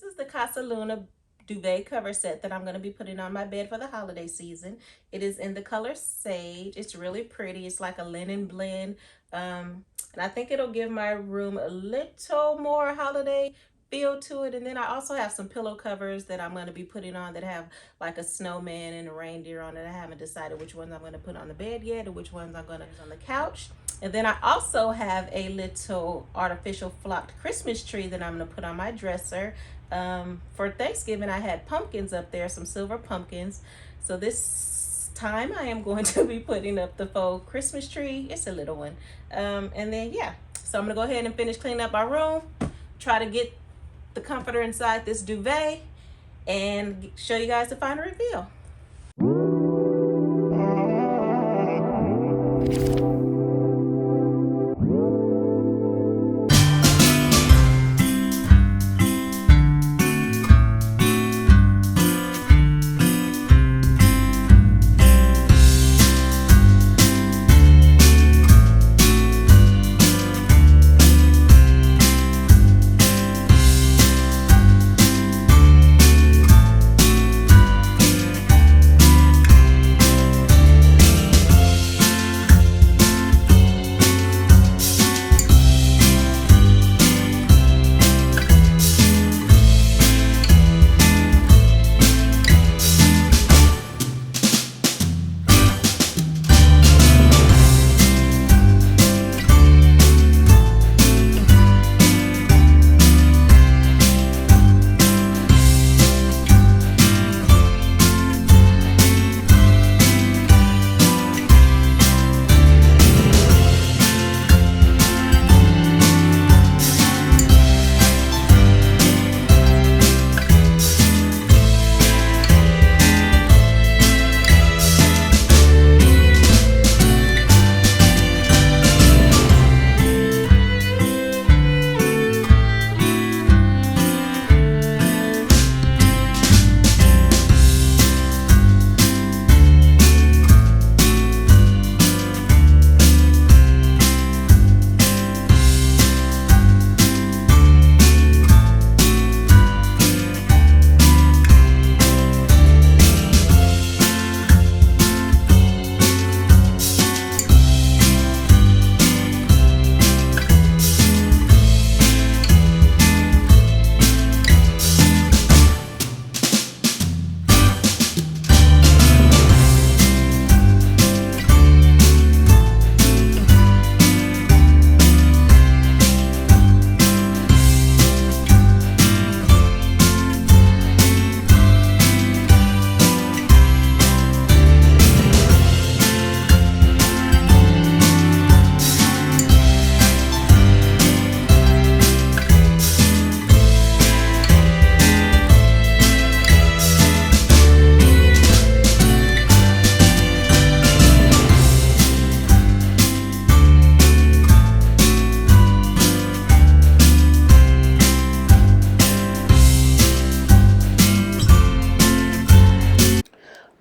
This is the Casaluna Duvet Cover Set that I'm going to be putting on my bed for the holiday season. It is in the color Sage. It's really pretty. It's like a linen blend. And I think it'll give my room a little more holiday feel to it. And then I also have some pillow covers that I'm going to be putting on that have like a snowman and a reindeer on it. I haven't decided which ones I'm going to put on the bed yet or which ones I'm going to use on the couch. And then I also have a little artificial flocked Christmas tree that I'm going to put on my dresser. For Thanksgiving, I had pumpkins up there, some silver pumpkins. So this time I am going to be putting up the faux Christmas tree. It's a little one. And then, yeah. So I'm going to go ahead and finish cleaning up our room, try to get the comforter inside this duvet, and show you guys the final reveal.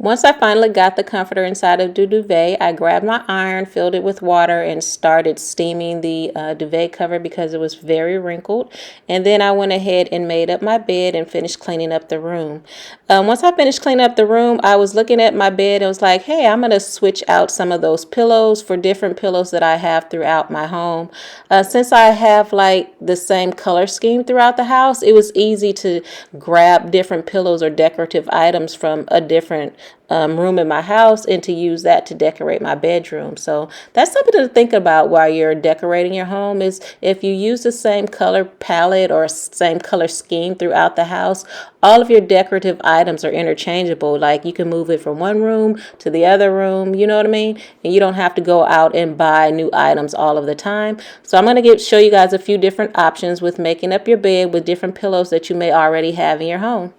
Once I finally got the comforter inside of the duvet, I grabbed my iron, filled it with water, and started steaming the duvet cover because it was very wrinkled. And then I went ahead and made up my bed and finished cleaning up the room. Once I finished cleaning up the room, I was looking at my bed and was like, hey, I'm going to switch out some of those pillows for different pillows that I have throughout my home. Since I have like the same color scheme throughout the house, it was easy to grab different pillows or decorative items from a different room in my house and to use that to decorate my bedroom. So that's something to think about while you're decorating your home, is if you use the same color palette or same color scheme throughout the house, all of your decorative items are interchangeable. Like you can move it from one room to the other room, you know what I mean? And you don't have to go out and buy new items all of the time. So I'm going to show you guys a few different options with making up your bed with different pillows that you may already have in your home.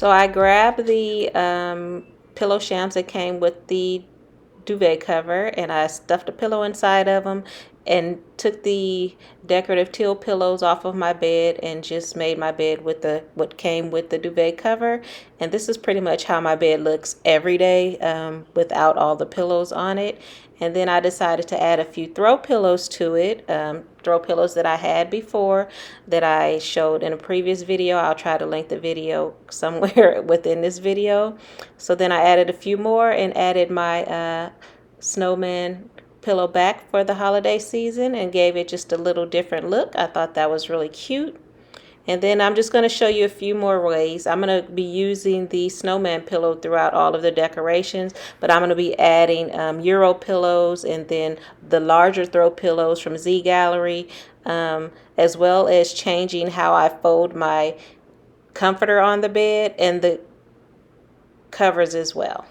So I grabbed the pillow shams that came with the duvet cover, and I stuffed a pillow inside of them and took the decorative teal pillows off of my bed and just made my bed with the what came with the duvet cover. And this is pretty much how my bed looks every day, without all the pillows on it. And then I decided to add a few throw pillows to it, throw pillows that I had before that I showed in a previous video. I'll try to link the video somewhere within this video. So then I added a few more and added my Snowman pillow back for the holiday season and gave it just a little different look. I thought that was really cute. And then I'm just going to show you a few more ways. I'm going to be using the Snowman pillow throughout all of the decorations, but I'm going to be adding Euro pillows and then the larger throw pillows from ZGallerie, as well as changing how I fold my comforter on the bed and the covers as well.